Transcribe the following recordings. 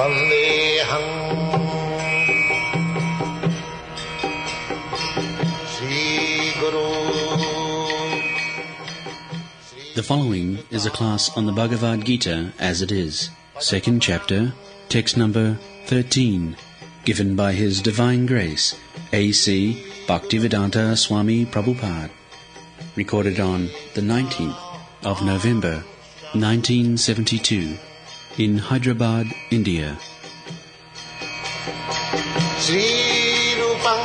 Vandeham Sri Guru. The following is a class on the Bhagavad Gita as it is, second chapter, text number 13, given by His Divine Grace, A.C. Bhaktivedanta Swami Prabhupada, recorded on the 19th of November, 1972, in Hyderabad, India. Sri Rupam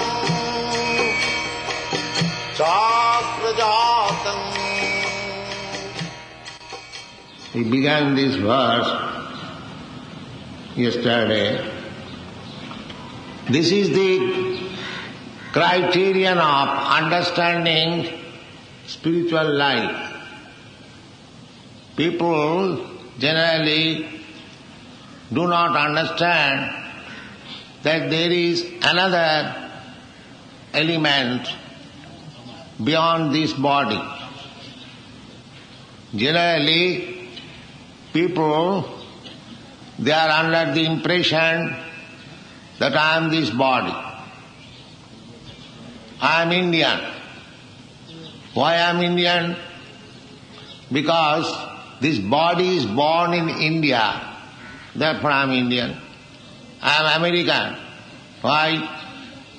Chakrajatam. We began this verse yesterday. This is the criterion of understanding spiritual life. People generally do not understand that there is another element beyond this body. Generally, people, they are under the impression that I am this body. I am Indian. Why I am Indian? Because this body is born in India, therefore I am Indian. I am American. Why?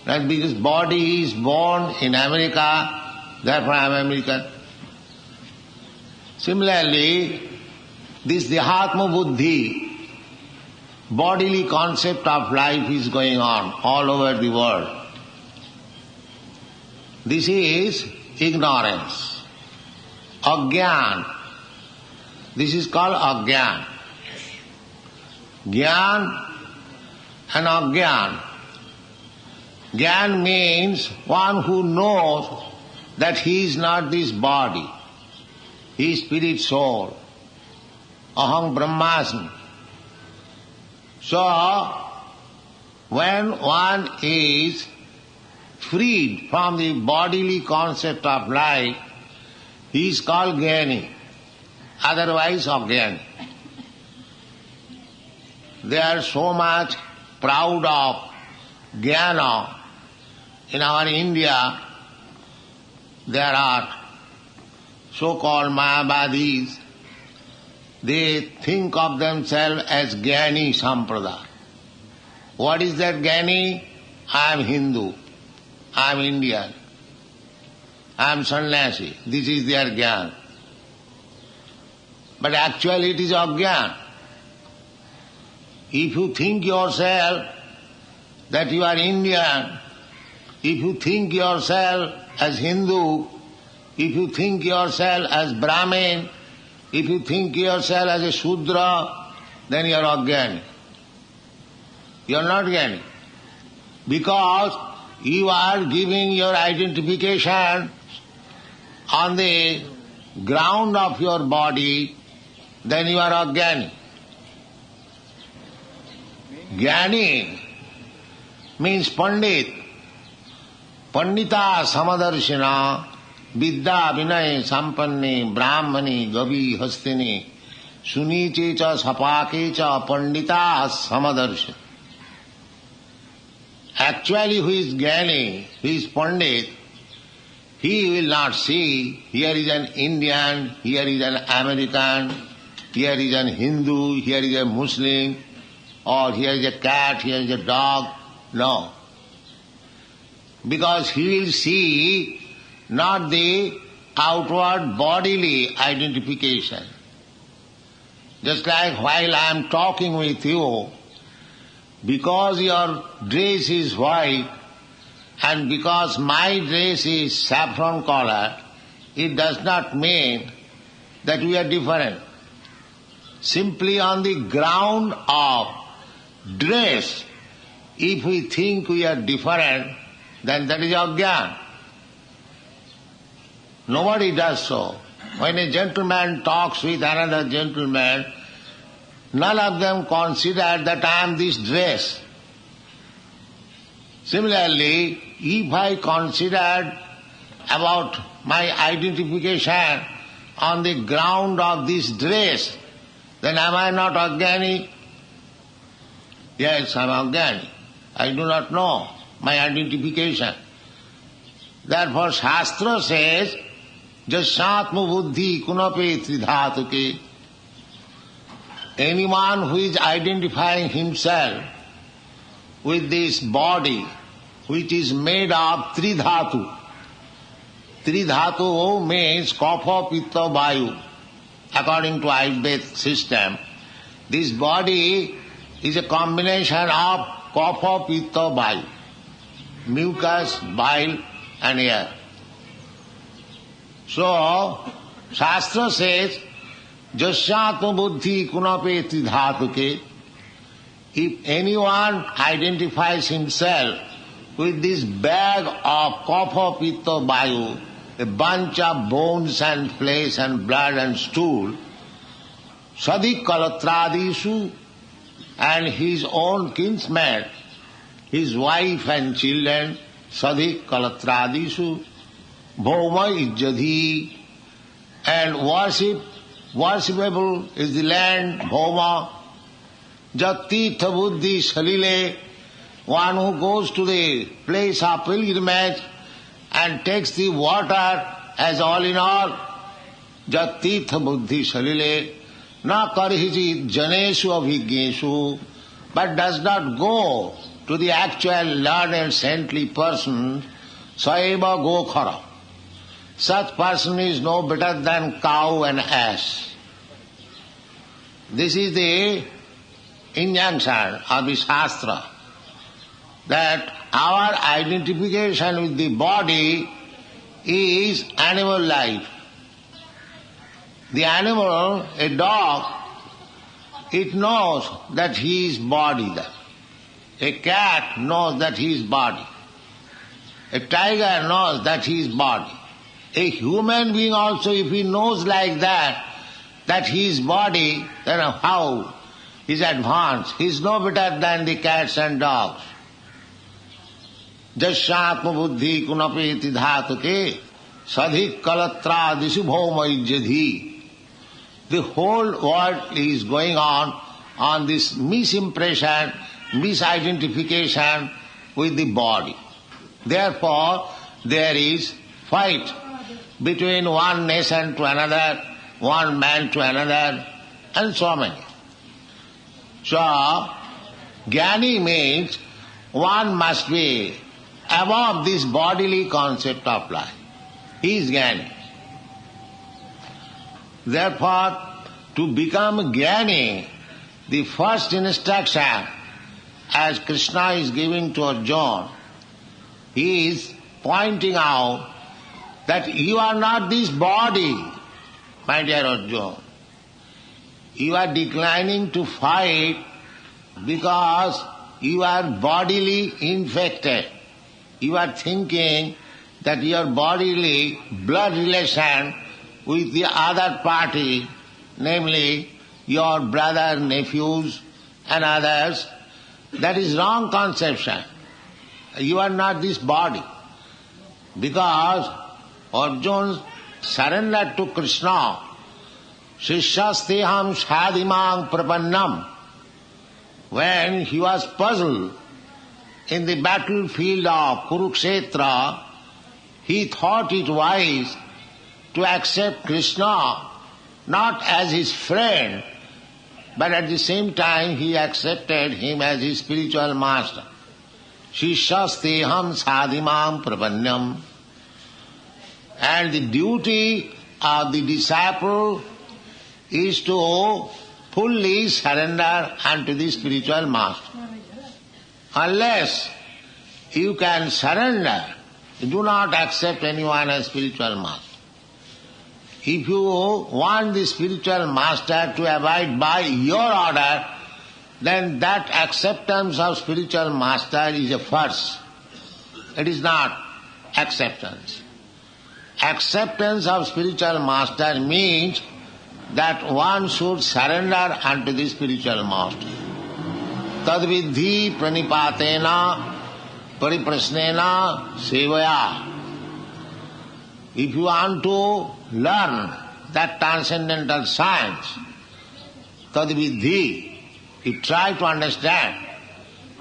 That because body is born in America, therefore I am American. Similarly, this Dehatma Buddhi, bodily concept of life is going on all over the world. This is ignorance, Agyan. This is called Agyan. Gyan and Agyan. Gyan means one who knows that he is not this body. He is spirit soul. Aham Brahmasmi. So, when one is freed from the bodily concept of life, he is called Jnani, otherwise Ajnani. They are so much proud of Jnana. In our India, there are so-called Mayavadis. They think of themselves as Jnani Sampradaya. What is that Jnani? I am Hindu. I am Indian. I am sannyasi. This is their Jnana. But actually it is Ajnana. If you think yourself that you are Indian, if you think yourself as Hindu, if you think yourself as Brahmin, if you think yourself as a Shudra, then you are Ajnani. You are not Jnani. Because you are giving your identification on the ground of your body, then you are Ajnani. Jnani means Pandit. Pandita Samadarshina Vidya Vinay Sampanni Brahmani Gavi Hastini Suniche cha Sapake cha Pandita Samadarshina. Actually, who is Jnani, who is Pandit, he will not see here is an Indian, here is an American, here is an Hindu, here is a Muslim, or here is a cat, here is a dog. No. Because he will see not the outward bodily identification. Just like while I am talking with you, because your dress is white and because my dress is saffron color, it does not mean that we are different. Simply on the ground of dress, if we think we are different, then that is Ajnana. Nobody does so. When a gentleman talks with another gentleman, none of them consider that I am this dress. Similarly, if I considered about my identification on the ground of this dress, then am I not Ajnani? Yes, I am Ajnani. I do not know my identification. Therefore Shastra says, Jasyatma buddhi kunape tridhatuke. Anyone who is identifying himself with this body which is made of tridhatu. Tridhatu means kapha, pitta, vayu. According to HYD system, this body is a combination of kapha, pitta, vayu. Mucus, bile and air. So, Shastra says, Jasyatma buddhi kunape tridhatuke. If anyone identifies himself with this bag of kapha, pitta, vayu, a bunch of bones and flesh and blood and stool, sadhi kalatradisu, and his own kinsmen, his wife and children, sadhi kalatradisu, bhoma ijjadhi, and worshipable is the land, bhoma, jatirtha buddhi salile, one who goes to the place of pilgrimage and takes the water as all in all, jatirtha buddhi salile, na karhijit janeshu abhigneshu, but does not go to the actual learned saintly person, saeva gokhara. Such person is no better than cow and ass. This is the injunction of the Shastra, that our identification with the body is animal life. The animal, a dog, it knows that he is body. A cat knows that he is body. A tiger knows that he is body. A human being also, if he knows like that he is body, then how he is advanced? He is no better than the cats and dogs. Jasyatma buddhi kunapeti dhatuke sadhik kalatradisu bhaumaijjadhi. The whole world is going on this misimpression, misidentification with the body. Therefore, there is fight between one nation to another, one man to another, and so many. So, Jnani means one must be above this bodily concept of life. He is Jnani. Therefore, to become Jnani, the first instruction, as Krishna is giving to Arjuna, he is pointing out that you are not this body, my dear Arjuna. You are declining to fight because you are bodily infected. You are thinking that your bodily blood relation with the other party, namely your brother, nephews and others, that is wrong conception. You are not this body. Because Arjuna surrendered to Krishna, Shishyasteham shadimang prapannam. When he was puzzled in the battlefield of Kurukshetra, he thought it wise to accept Krishna not as his friend, but at the same time he accepted him as his spiritual master. Shishyasteham sadimam prapannam. And the duty of the disciple is to fully surrender unto the spiritual master. Unless you can surrender, do not accept anyone as spiritual master. If you want the spiritual master to abide by your order, then that acceptance of spiritual master is a farce. It is not acceptance. Acceptance of spiritual master means that one should surrender unto the spiritual master. Tadvidhi pranipatena pariprasnena sevaya. If you want to learn that transcendental science, tadvidhi, you try to understand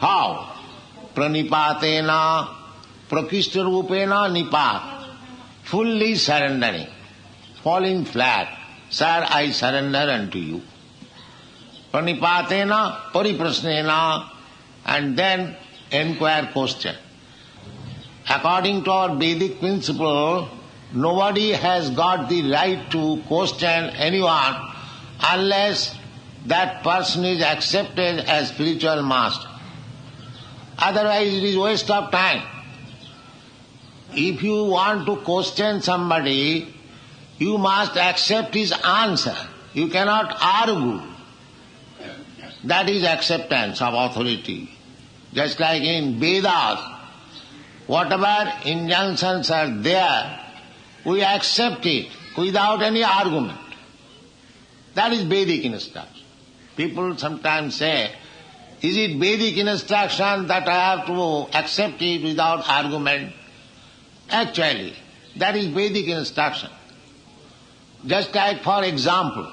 How? Pranipatena, prakishta rupena nipat. Fully surrendering, falling flat. Sir, I surrender unto you. Pranipatena, pariprasnena, and then inquire question. According to our Vedic principle, nobody has got the right to question anyone unless that person is accepted as spiritual master. Otherwise it is waste of time. If you want to question somebody, you must accept his answer. You cannot argue. That is acceptance of authority. Just like in Vedas, whatever injunctions are there, we accept it without any argument. That is Vedic instruction. People sometimes say, is it Vedic instruction that I have to accept it without argument? Actually, that is Vedic instruction. Just like, for example,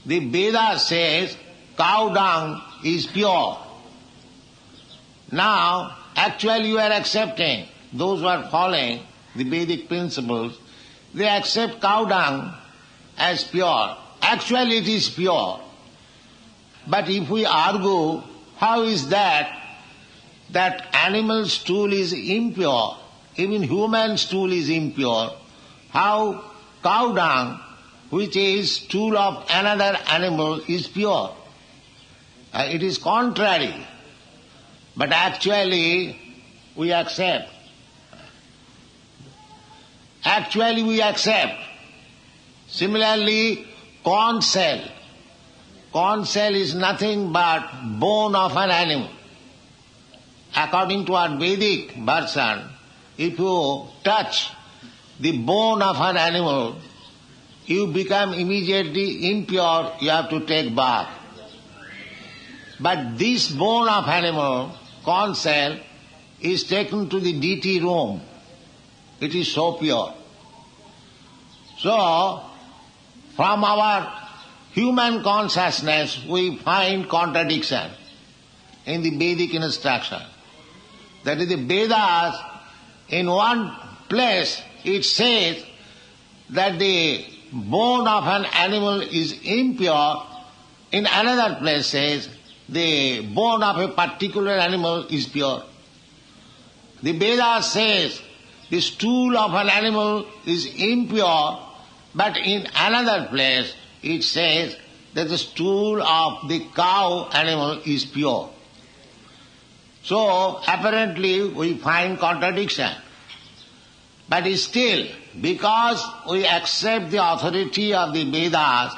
the Veda says cow dung is pure. Now, actually you are accepting, those who are following the Vedic principles, they accept cow dung as pure. Actually it is pure. But if we argue, how is that animal stool is impure, even human stool is impure, how cow dung, which is stool of another animal, is pure? It is contrary. But actually we accept. Actually we accept. Similarly, corn shell. Corn shell is nothing but bone of an animal. According to our Vedic version, if you touch the bone of an animal, you become immediately impure, you have to take bath. But this bone of animal, corn shell, is taken to the deity room. It is so pure. So, from our human consciousness, we find contradiction in the Vedic instruction. That is, the Vedas, in one place, it says that the bone of an animal is impure, in another place says the bone of a particular animal is pure. The Veda says the stool of an animal is impure, but in another place it says that the stool of the cow animal is pure. So apparently we find contradiction. But still, because we accept the authority of the Vedas,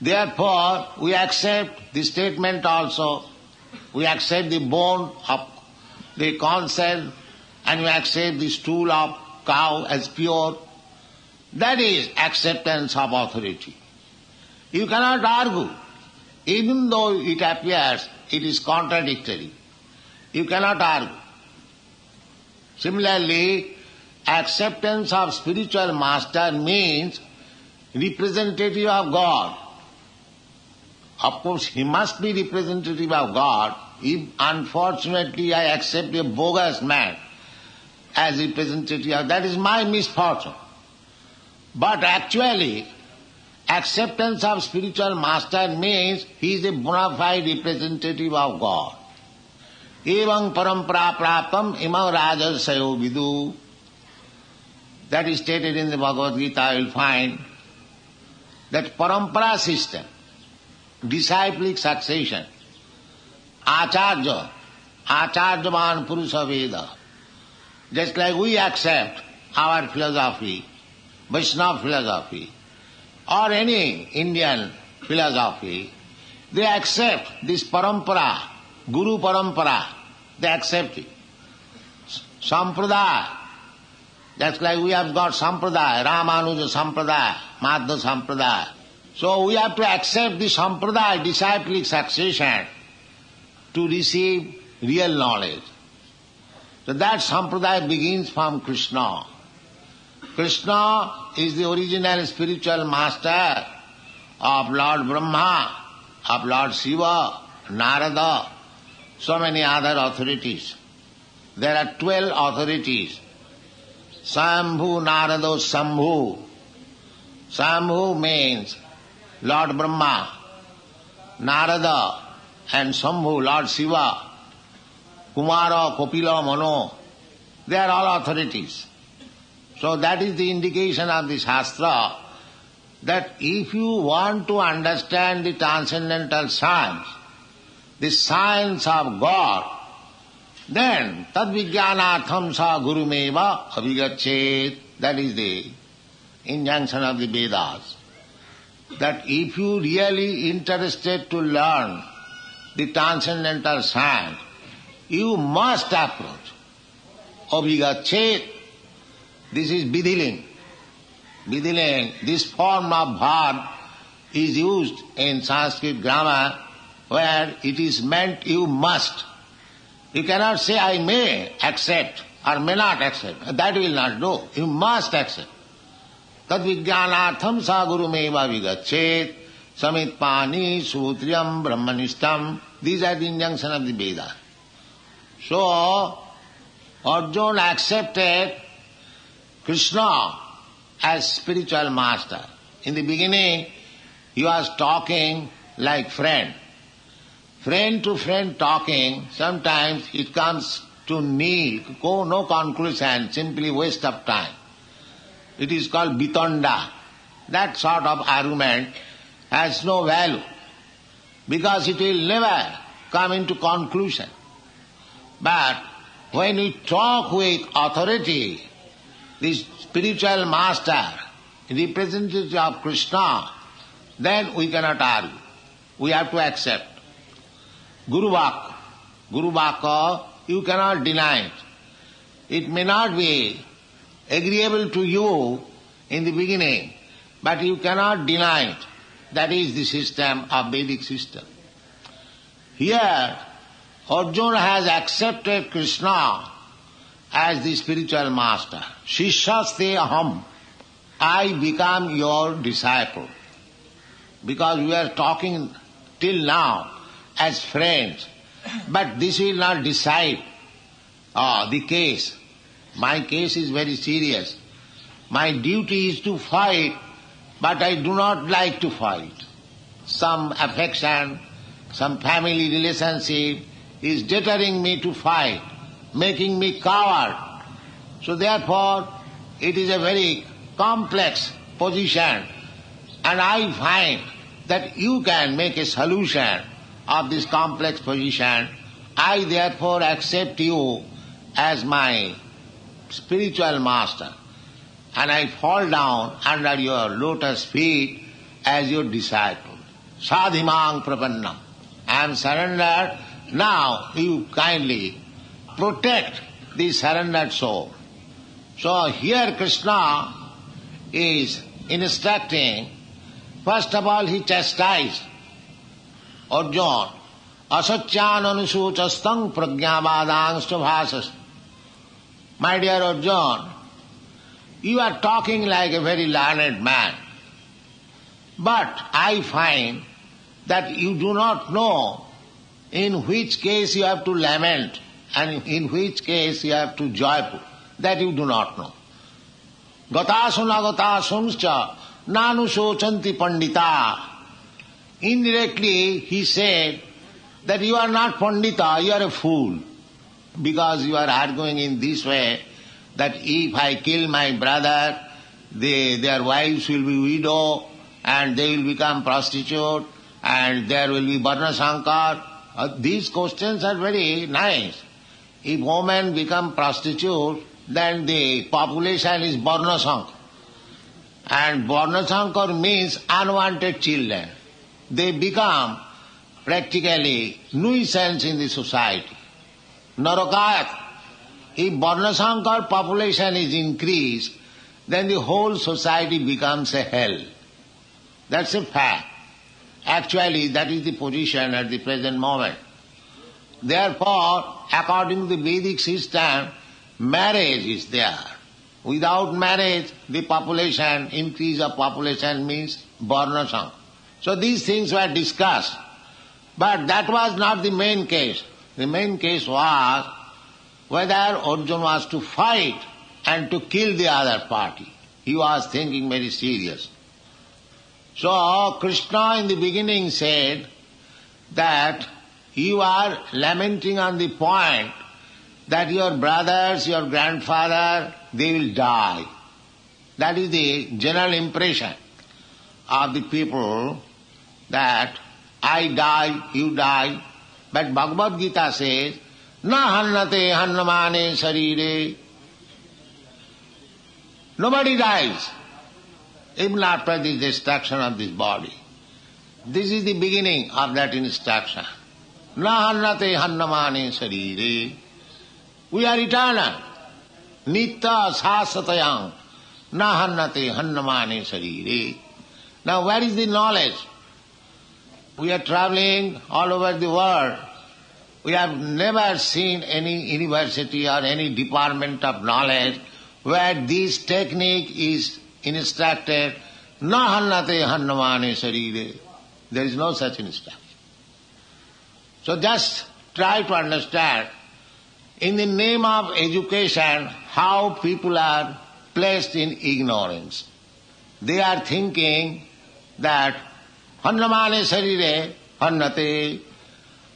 therefore we accept the statement also. We accept the bone of the corn shell and we accept the stool of cow as pure. That is acceptance of authority. You cannot argue, even though it appears it is contradictory. You cannot argue. Similarly, acceptance of spiritual master means representative of God. Of course, he must be representative of God. If unfortunately I accept a bogus man as representative, that is my misfortune. But actually, acceptance of spiritual master means he is a bona fide representative of God. Evam parampara praptam imam rajarsayo vidu. That is stated in the Bhagavad Gita. You will find that parampara system, disciplic succession, acharya, acharyavan purusha veda. Just like we accept our philosophy, Vaishnava philosophy, or any Indian philosophy, they accept this parampara, Guru parampara, they accept it. Sampradaya, just like we have got Sampradaya, Ramanuja Sampradaya, Madhva Sampradaya. So we have to accept the Sampradaya, disciplic succession, to receive real knowledge. So that Sampradaya begins from Krishna. Krishna is the original spiritual master of Lord Brahma, of Lord Shiva, Narada. so many other authorities. There are 12 authorities. Sambhu, Narado, Sambhu. Sambhu means Lord Brahma, Narada and Sambhu, Lord Shiva, Kumara, Kopila, Mano. They are all authorities. So that is the indication of the Shastra, that if you want to understand the transcendental science, the science of God, then tad vijnanatham sa gurumeva abhigachet. That is the injunction of the Vedas. That if you really interested to learn the transcendental science, you must approach abhigachet. This is vidhiling. Vidhiling, this form of verb is used in Sanskrit grammar where it is meant you must. You cannot say I may accept or may not accept. That will not do. You must accept. Tad vijnanatham sa gurumeva vigachet samitpani sutriyam brahmanistam. These are the injunctions of the Vedas. So, Arjuna accepted Krishna as spiritual master. In the beginning, he was talking like friend. Friend to friend talking, sometimes it comes to no conclusion, simply waste of time. It is called bitonda. That sort of argument has no value, because it will never come into conclusion. But when we talk with authority, this spiritual master, representative of Krishna, then we cannot argue. We have to accept. Guru Vaka, you cannot deny it. It may not be agreeable to you in the beginning, but you cannot deny it. That is the system of Vedic system. Here, Arjuna has accepted Krishna as the spiritual master. Shishyaste aham. I become your disciple. Because we are talking till now as friends, but this will not decide the case. My case is very serious. My duty is to fight, but I do not like to fight. Some affection, some family relationship is deterring me to fight, making me coward. So therefore, it is a very complex position, and I find that you can make a solution of this complex position. I therefore accept you as my spiritual master, and I fall down under your lotus feet as your disciple. Sadhimang prapannam. I am surrendered. Now you kindly protect the surrendered soul. So here Krishna is instructing. First of all, he chastised Arjuna. Asatyan anusuchastang pragyavadangsta bhasas. My dear Arjuna, you are talking like a very learned man. But I find that you do not know in which case you have to lament and in which case you have to joyful. That you do not know. Gatasun agatasuncha nanusochanti pandita. Indirectly he said that you are not pandita, you are a fool. Because you are arguing in this way that if I kill my brother, their wives will be widow and they will become prostitute and there will be Varna Sankar. These questions are very nice. If women become prostitute, then the population is Varna Sankar. And Varna Sankar means unwanted children. They become practically nuisance in the society. Narakayat. If Varna Sankar population is increased, then the whole society becomes a hell. That's a fact. Actually, that is the position at the present moment. Therefore, according to the Vedic system, marriage is there. Without marriage, the population, increase of population means Varna Sankar. So these things were discussed. But that was not the main case. The main case was whether Arjuna was to fight and to kill the other party. He was thinking very serious. So Krishna in the beginning said that you are lamenting on the point that your brothers, your grandfather, they will die. That is the general impression of the people, that I die, you die. But Bhagavad Gita says, Na hannate hannamane sarire. Nobody dies, even after the destruction of this body. This is the beginning of that instruction. Na hannate hannamane sarire. We are eternal. Nitya sasatayam. Na hannate hannamane sarire. Now where is the knowledge? We are traveling all over the world. We have never seen any university or any department of knowledge where this technique is instructed. Na hannate hannamane sarire. There is no such instruction. So just try to understand, in the name of education, how people are placed in ignorance. They are thinking that hannamane sarire, hannate.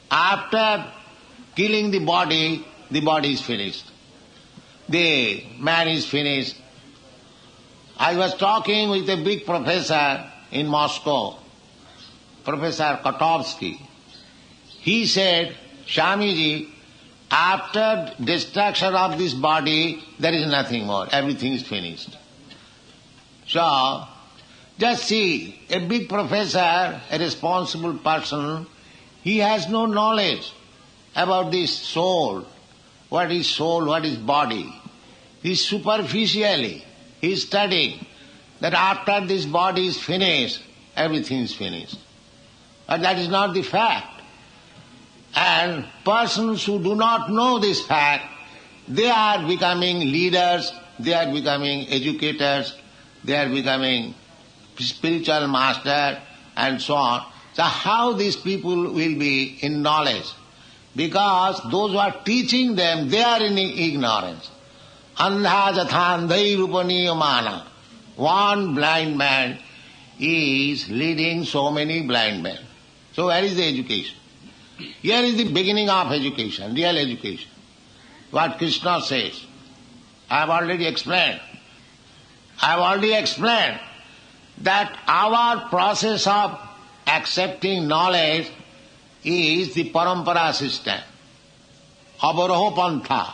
After killing the body is finished. The man is finished. I was talking with a big professor in Moscow, Professor Kotovsky. He said, Swamiji, after destruction of this body, there is nothing more. Everything is finished. So, just see, a big professor, a responsible person, he has no knowledge about this soul. What is soul, what is body? He superficially, he is studying that after this body is finished, everything is finished. But that is not the fact. And persons who do not know this fact, they are becoming leaders, they are becoming educators, they are becoming spiritual master and so on. So how these people will be in knowledge? Because those who are teaching them, they are in ignorance. Andha jathandhai rupaniyamana. One blind man is leading so many blind men. So where is the education? Here is the beginning of education, real education. What Krishna says. I have already explained. That our process of accepting knowledge is the parampara system, avaroho pantha.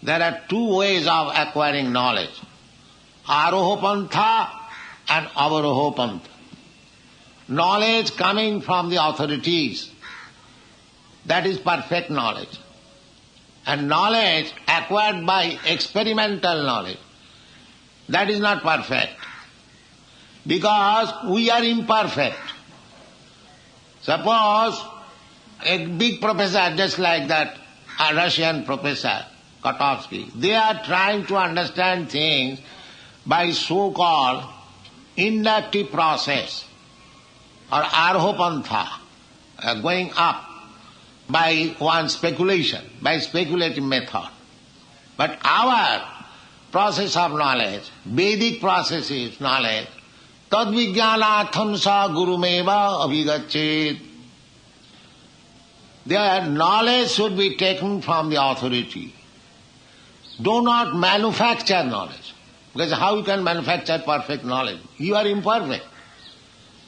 There are two ways of acquiring knowledge, aroho pantha and avaroho pantha. Knowledge coming from the authorities, that is perfect knowledge. And knowledge acquired by experimental knowledge, that is not perfect. Because we are imperfect. Suppose a big professor, just like that, a Russian professor, Kotovsky, they are trying to understand things by so-called inductive process or arhopantha, going up by one speculation, by speculative method. But our process of knowledge, Vedic process is knowledge, tad vijnanatham sa gurumeva abhigachet. Their knowledge should be taken from the authority. Do not manufacture knowledge. Because how you can manufacture perfect knowledge? You are imperfect.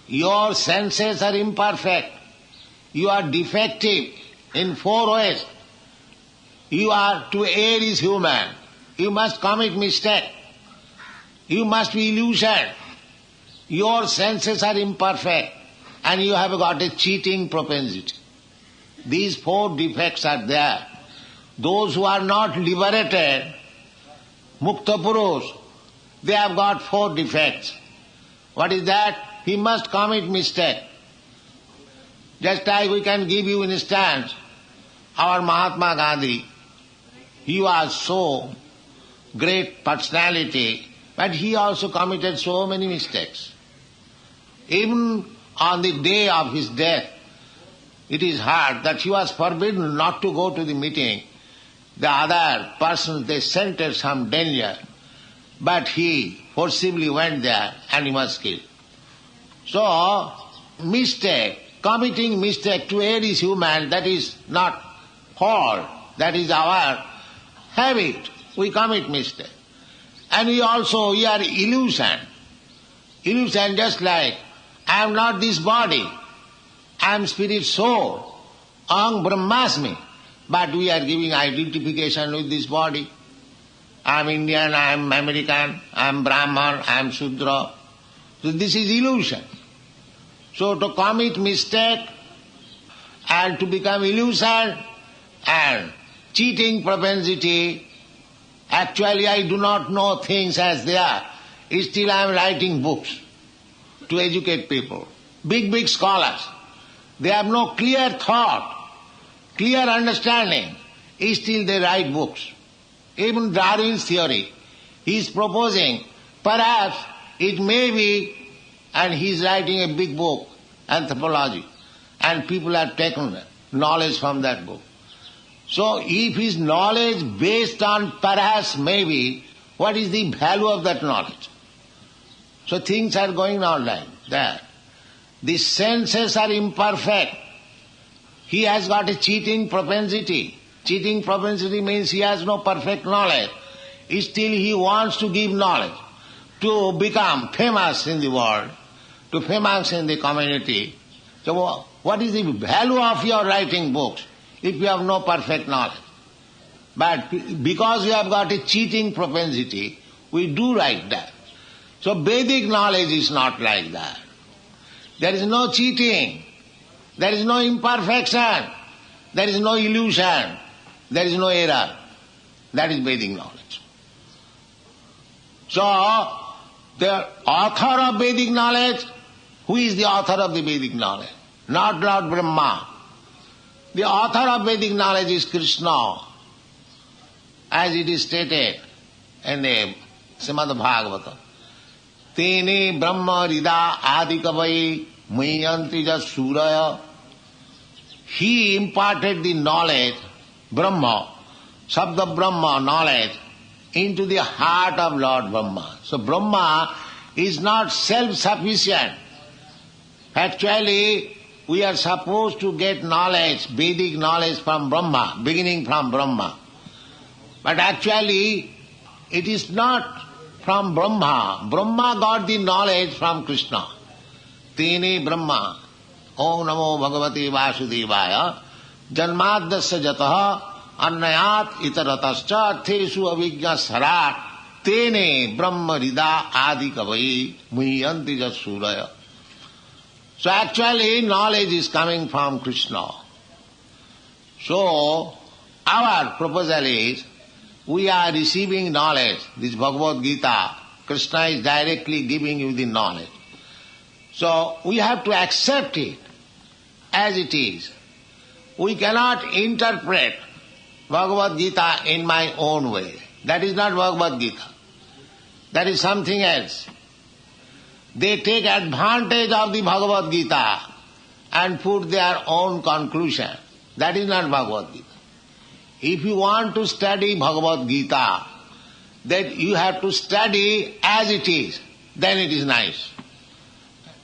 Your senses are imperfect. You are defective in 4 ways. You are, to err is human. You must commit mistake. You must be illusioned. Your senses are imperfect and you have got a cheating propensity. These 4 defects are there. Those who are not liberated, Mukta Purush, they have got 4 defects. What is that? He must commit mistake. Just like we can give you an instance, our Mahatma Gandhi, he was so great personality, but he also committed so many mistakes. Even on the day of his death, it is heard that he was forbidden not to go to the meeting. The other persons, they scented some danger, but he forcibly went there and he was killed. So, committing mistake to aid is human, that is not fault, that is our habit. We commit mistake. And we are illusion. Illusion just like, I am not this body, I am spirit soul, Aham Brahmasmi. But we are giving identification with this body. I am Indian, I am American, I am Brahman, I am Shudra. So this is illusion. So to commit mistake and to become illusion and cheating propensity, actually I do not know things as they are. Still I am writing books to educate people. Big scholars. They have no clear thought, clear understanding. Still they write books. Even Darwin's theory, he is proposing, perhaps it may be, and he is writing a big book, anthropology, and people have taken knowledge from that book. So if his knowledge based on perhaps, maybe, what is the value of that knowledge? So things are going on like that. The senses are imperfect. He has got a cheating propensity. Cheating propensity means he has no perfect knowledge. Still he wants to give knowledge, to become famous in the world, to famous in the community. So what is the value of your writing books if you have no perfect knowledge? But because you have got a cheating propensity, we do write that. So Vedic knowledge is not like that. There is no cheating. There is no imperfection. There is no illusion. There is no error. That is Vedic knowledge. So, the author of Vedic knowledge, who is the author of the Vedic knowledge? Not Lord Brahma. The author of Vedic knowledge is Krishna, as it is stated in the Srimad Bhagavata. Tene Brahma Rida Adikavai Mayanti Suraya. He imparted the knowledge, Brahma, Sabda Brahma knowledge, into the heart of Lord Brahma. So Brahma is not self-sufficient. Actually, we are supposed to get knowledge, Vedic knowledge from Brahma, beginning from Brahma. But actually, it is not from Brahma. Brahma got the knowledge from Krishna. Tene Brahma, Om Namo Bhagavate Vasudevaya, Janmadasya Jataha, Annayat Itaratascha, Tesu Avijña Sarat, Tene Brahma Rida Adi Kavai, Muhyanti Jasuraya. So actually, knowledge is coming from Krishna. So, our proposal is, we are receiving knowledge, this Bhagavad Gita, Krishna is directly giving you the knowledge. So, we have to accept it as it is. We cannot interpret Bhagavad Gita in my own way. That is not Bhagavad Gita. That is something else. They take advantage of the Bhagavad Gita and put their own conclusion. That is not Bhagavad Gita. If you want to study Bhagavad Gita, then you have to study as it is. Then it is nice.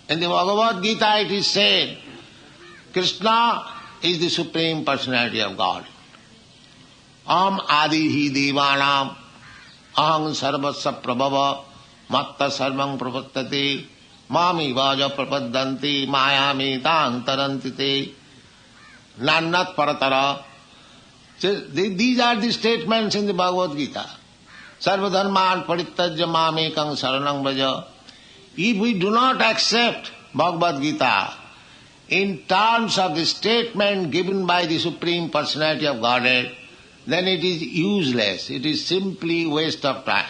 In the Bhagavad Gita it is said, Krishna is the Supreme Personality of God. Aham adihi devanam, aham sarvasya prabhava, matta sarvam pravattate, mami vaja prapaddanti, mayami tang tarantite, nannat paratara. So these are the statements in the Bhagavad Gita. Sarvadharman parittajya mamekang saranang braja. If we do not accept Bhagavad Gita in terms of the statement given by the Supreme Personality of Godhead, then it is useless. It is simply waste of time.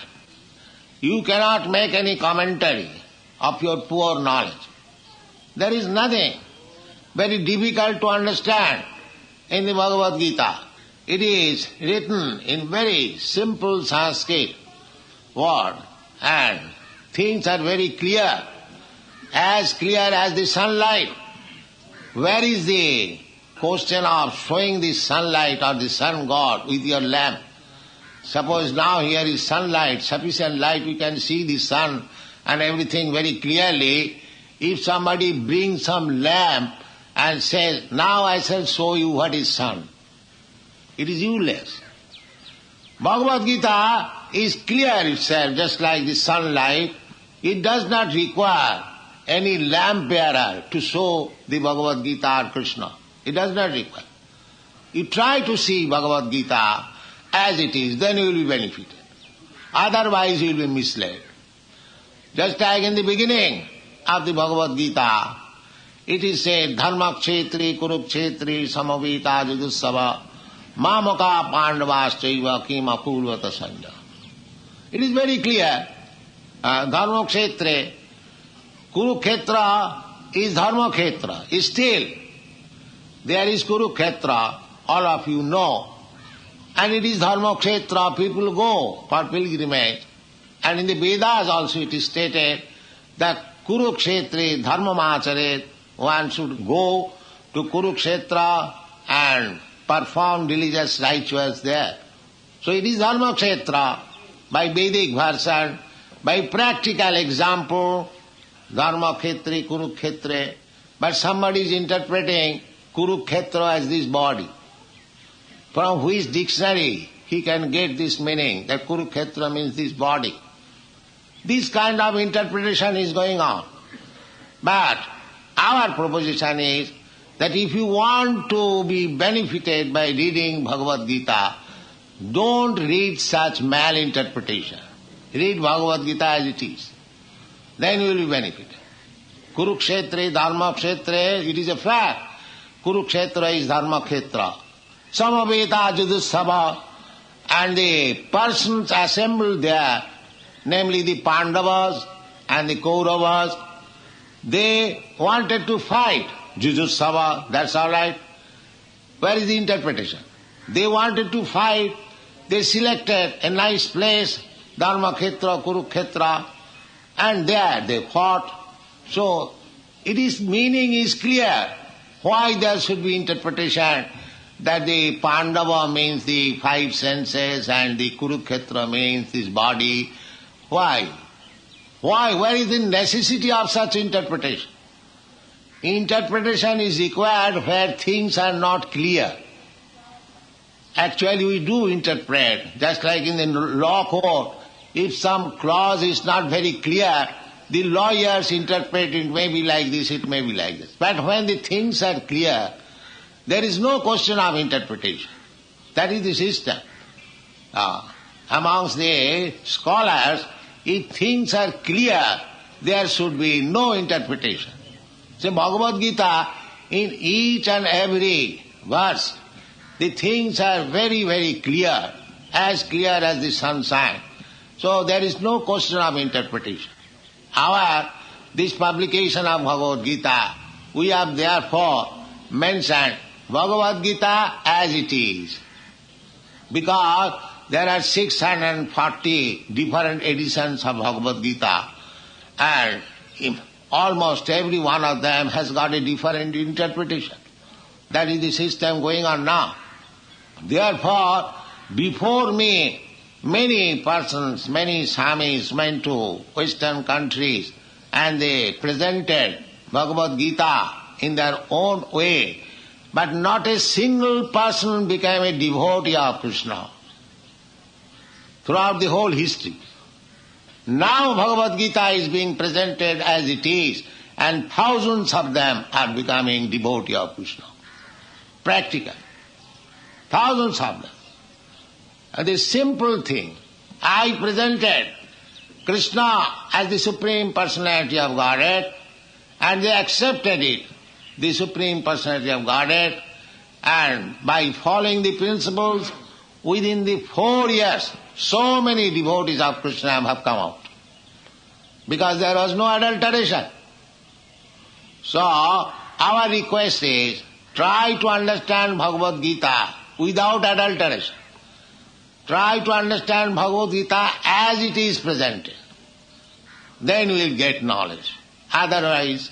You cannot make any commentary of your poor knowledge. There is nothing very difficult to understand in the Bhagavad Gita. It is written in very simple Sanskrit word and things are very clear as the sunlight. Where is the question of showing the sunlight or the sun god with your lamp. Suppose now here is sunlight, sufficient light, we can see the sun and everything very clearly. If somebody brings some lamp and says, now I shall show you what is sun, it is useless. Bhagavad Gita is clear itself, just like the sunlight. It does not require any lamp bearer to show the Bhagavad Gita or Krishna. It does not require. You try to see Bhagavad Gita as it is, then you will be benefited. Otherwise you will be misled. Just like in the beginning of the Bhagavad Gita, it is said, Dharma kshetri kurukshetri samavita judussava mamaka pandavaschaiva kim apurvata sanja. It is very clear. Dharma kshetre, Kurukshetra is Dharma Kshetra. Still, there is Kurukshetra, all of you know. And it is Dharma Kshetra, people go for pilgrimage. And in the Vedas also it is stated that Kurukshetra Dharma Macharet, one should go to Kurukshetra and perform religious rituals there. So it is Dharma Kshetra by Vedic version, by practical example, Dharma Kshetri, Kurukshetra. But somebody is interpreting Kurukshetra as this body. From which dictionary he can get this meaning, that Kurukshetra means this body. This kind of interpretation is going on. But our proposition is that if you want to be benefited by reading Bhagavad Gita, don't read such malinterpretation. Read Bhagavad Gita as it is. Then you will be benefited. Kurukshetra, Dharma Kshetra, it is a fact. Kurukshetra is Dharma Kshetra. Samaveta Judussava, and the persons assembled there, namely the Pandavas and the Kauravas, they wanted to fight. Judussava, that's all right. Where is the interpretation? They wanted to fight. They selected a nice place, Dharma Kshetra, Kurukshetra, and there they fought. So, meaning is clear. Why there should be interpretation that the Pandava means the five senses and the Kurukshetra means this body? Why? Why? Where is the necessity of such interpretation? Interpretation is required where things are not clear. Actually, we do interpret, just like in the law court. If some clause is not very clear, the lawyers interpret it may be like this, it may be like this. But when the things are clear, there is no question of interpretation. That is the system. Amongst the scholars, if things are clear, there should be no interpretation. So Bhagavad Gita, in each and every verse, the things are very, very clear as the sunshine. So there is no question of interpretation. However, this publication of Bhagavad Gita, we have therefore mentioned Bhagavad Gita as it is. Because there are 640 different editions of Bhagavad Gita, and almost every one of them has got a different interpretation. That is the system going on now. Therefore, before me, many persons, many Swamis went to Western countries and they presented Bhagavad Gita in their own way, but not a single person became a devotee of Krishna throughout the whole history. Now Bhagavad Gita is being presented as it is, and thousands of them are becoming devotee of Krishna. Practical. Thousands of them. And the simple thing, I presented Krishna as the Supreme Personality of Godhead, and they accepted it, the Supreme Personality of Godhead, and by following the principles, within the 4 years, so many devotees of Krishna have come out. Because there was no adulteration. So, our request is, try to understand Bhagavad Gita without adulteration. Try to understand Bhagavad Gita as it is presented. Then we will get knowledge. Otherwise,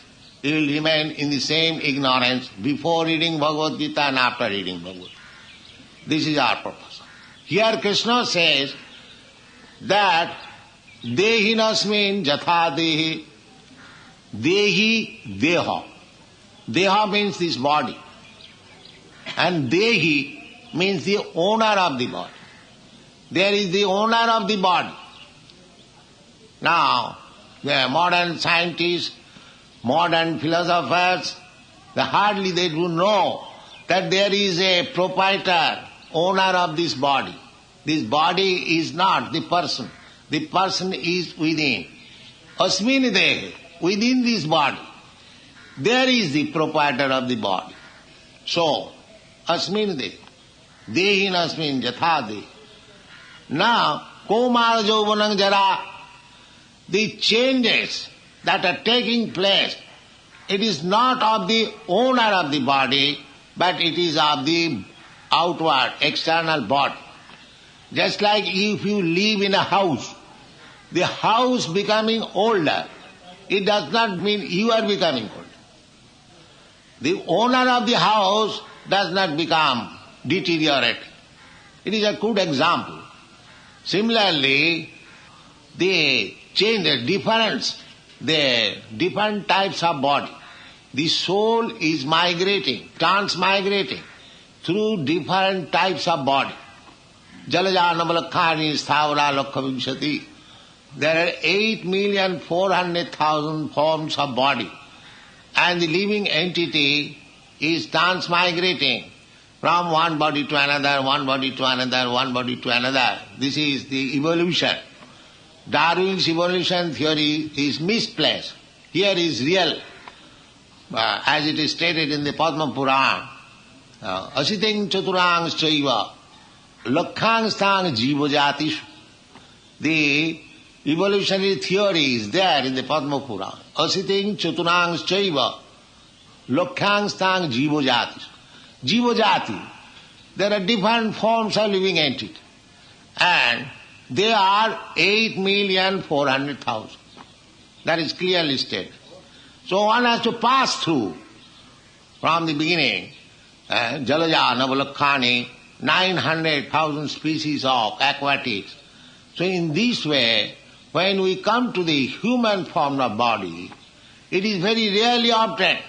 you will remain in the same ignorance before reading Bhagavad Gita and after reading Bhagavad Gita. This is our purpose. Here Krishna says that Dehinasmin jatha dehi. Dehi deha. Deha means this body. And Dehi means the owner of the body. There is the owner of the body. Now, the modern scientists, modern philosophers, hardly they do know that there is a proprietor, owner of this body. This body is not the person. The person is within. Asmin dehe, within this body. There is the proprietor of the body. So, asmin dehe, dehin asmin jatha dehi. Now, komara jauvanang jara, the changes that are taking place, it is not of the owner of the body, but it is of the outward, external body. Just like if you live in a house, the house becoming older, it does not mean you are becoming older. The owner of the house does not become deteriorated. It is a good example. Similarly, the changes, the different types of body. The soul is migrating, transmigrating through different types of body. Jalaja Navalakhani Sthavara Lokhavimshati. There are 8,400,000 forms of body. And the living entity is transmigrating from one body to another, one body to another, one body to another. This is the evolution. Darwin's evolution theory is misplaced. Here is real. As it is stated in the Padma Purana, Asiting Chaturang Chaiva, Lakhang Stang Jiva Jatishu. The evolutionary theory is there in the Padma Purana. Asiting Chaturang Chaiva, Lakhang Stang Jiva Jatishu. Jiva Jati, there are different forms of living entity. And they are 8,400,000. That is clearly stated. So one has to pass through from the beginning, Jalaja, Navalakhani, 900,000 species of aquatics. So in this way, when we come to the human form of body, it is very rarely obtained.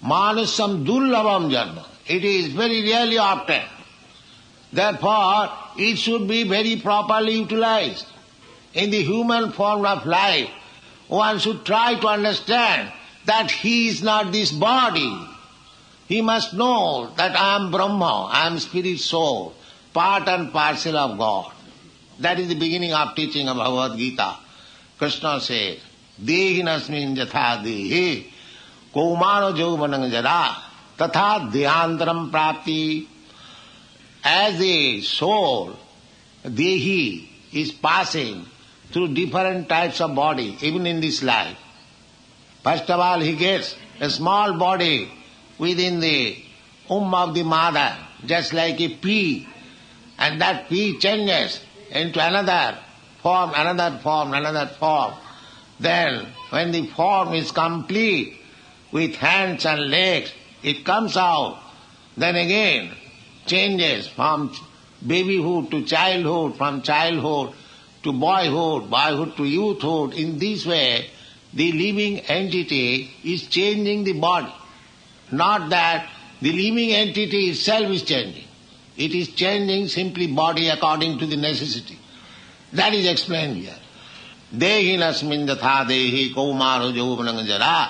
Manasam durlabam janma. It is very rarely obtained. Therefore, it should be very properly utilized. In the human form of life, one should try to understand that he is not this body. He must know that I am Brahma, I am spirit soul, part and parcel of God. That is the beginning of teaching of Bhagavad Gita. Krishna says, Dehinasmin jatha dehi, Kaumaro jauvanang jara, tatha dehantaram prapti. As a soul, Dehi is passing through different types of body, even in this life. First of all, he gets a small body within the womb of the mother, just like a pea, and that pea changes into another form, another form, another form. Then, when the form is complete, with hands and legs, it comes out. Then again, changes from babyhood to childhood, from childhood to boyhood, boyhood to youthhood. In this way, the living entity is changing the body. Not that the living entity itself is changing. It is changing simply body according to the necessity. That is explained here. Dehinasmin jatha dehi kaumaro jauvanang jara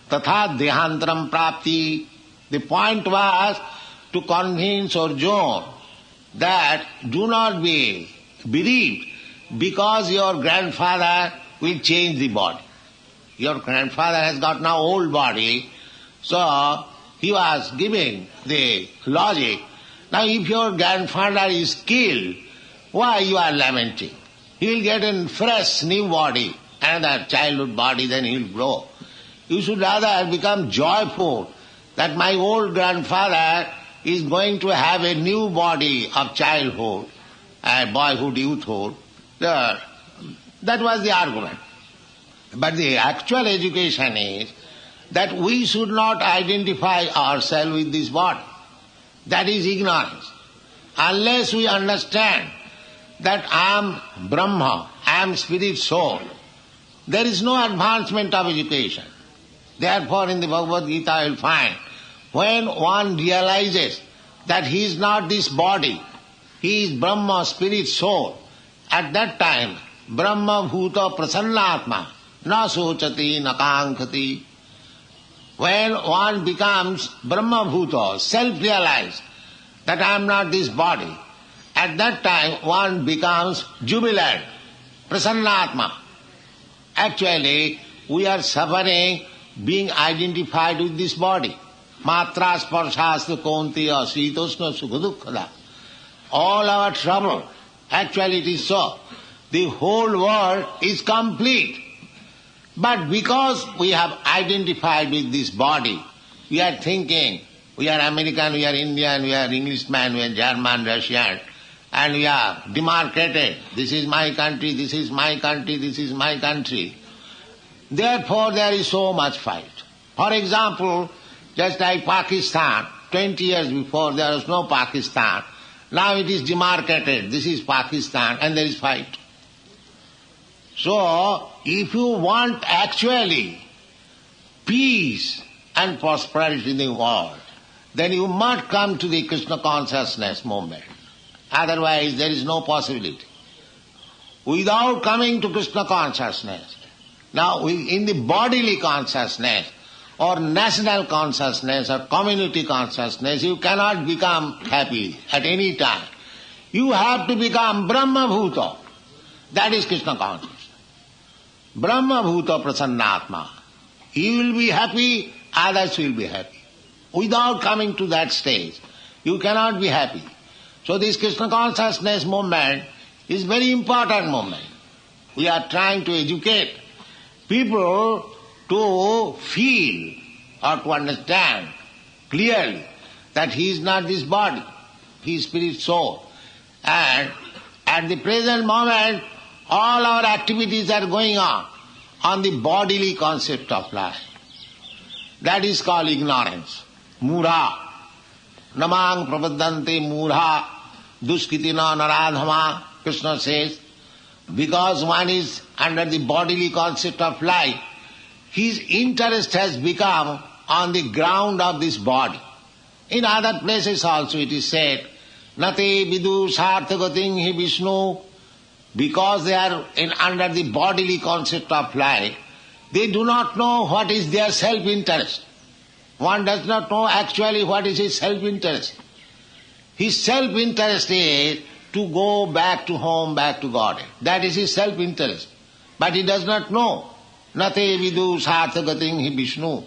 tatha dehantaram prapti. The point was to convince Arjuna that do not be bereaved because your grandfather will change the body. Your grandfather has got now old body, so he was giving the logic. Now if your grandfather is killed, why you are lamenting? He will get a fresh new body, another childhood body, then he will grow. You should rather become joyful that my old grandfather is going to have a new body of childhood, boyhood, youthhood. That was the argument. But the actual education is that we should not identify ourselves with this body. That is ignorance. Unless we understand that I am Brahma, I am spirit soul, there is no advancement of education. Therefore in the Bhagavad Gita you will find, when one realizes that he is not this body, he is Brahma, spirit soul, at that time Brahma bhuta prasannatma na sochati na kankhati. When one becomes Brahma bhuta, self-realized that I am not this body, at that time one becomes jubilant, prasannatma. Actually, we are suffering being identified with this body. Matra sparshastha kontiya sitosna sukhadukkada. All our trouble, actually it is so. The whole world is complete. But because we have identified with this body, we are thinking, we are American, we are Indian, we are Englishman, we are German, Russian, and we are demarcated. This is my country, this is my country, this is my country. Therefore there is so much fight. For example, just like Pakistan, 20 years before there was no Pakistan. Now it is demarcated, this is Pakistan, and there is fight. So, if you want actually peace and prosperity in the world, then you must come to the Krishna consciousness movement. Otherwise there is no possibility. Without coming to Krishna consciousness, now in the bodily consciousness, or national consciousness, or community consciousness, you cannot become happy at any time. You have to become Brahma Bhuta. That is Krishna consciousness. Brahma Bhuta Prasannatma. You will be happy, others will be happy. Without coming to that stage, you cannot be happy. So this Krishna consciousness movement is very important movement. We are trying to educate people to feel or to understand clearly that he is not this body, he is spirit soul. And at the present moment, all our activities are going on the bodily concept of life. That is called ignorance. Mura. Namang prapadante mura duskitina naradhama, Krishna says. Because one is under the bodily concept of life, his interest has become on the ground of this body. In other places also it is said, Nate vidu sarthagating hi Vishnu. Because they are under the bodily concept of life, they do not know what is their self-interest. One does not know actually what is his self-interest. His self-interest is to go back to home, back to God. That is his self-interest. But he does not know. Nate vidu sarthagating hi Vishnu.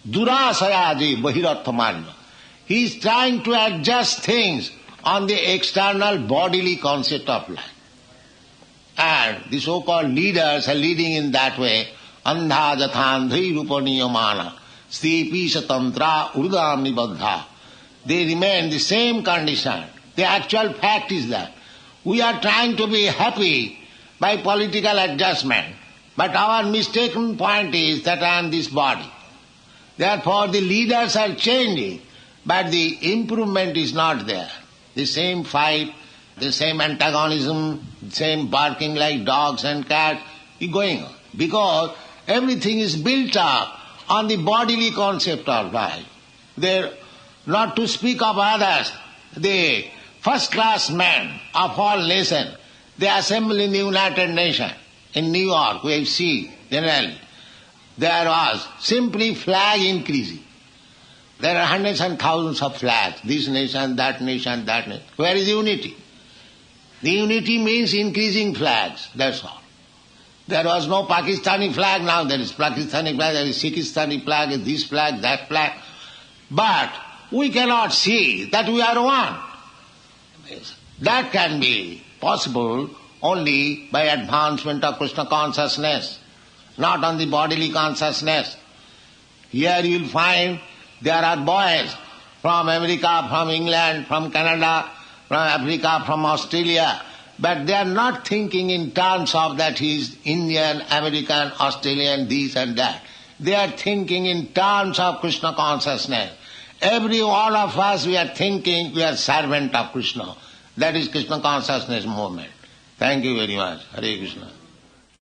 Durasayaji bahirarthamanya. He is trying to adjust things on the external bodily concept of life. And the so-called leaders are leading in that way. Andha jathandhi rupaniyamana stepi satantra urdam nibaddha. They remain the same condition. The actual fact is that we are trying to be happy by political adjustment. But our mistaken point is that I am this body. Therefore the leaders are changing, but the improvement is not there. The same fight, the same antagonism, the same barking like dogs and cats is going on. Because everything is built up on the bodily concept of life. They're not to speak of others, the first-class men of all nations, they assemble in the United Nations. In New York, we have seen generally, there was simply flag increasing. There are hundreds and thousands of flags, this nation, that nation, that nation. Where is unity? The unity means increasing flags, that's all. There was no Pakistani flag, now there is Pakistani flag, there is Sikhistani flag, this flag, that flag. But we cannot see that we are one. That can be possible only by advancement of Krishna consciousness, not on the bodily consciousness. Here you will find there are boys from America, from England, from Canada, from Africa, from Australia, but they are not thinking in terms of that he is Indian, American, Australian, this and that. they are thinking in terms of Krishna consciousness. Every one of us, we are thinking we are servant of Krishna. That is Krishna consciousness movement. Thank you very much. Hare Krishna.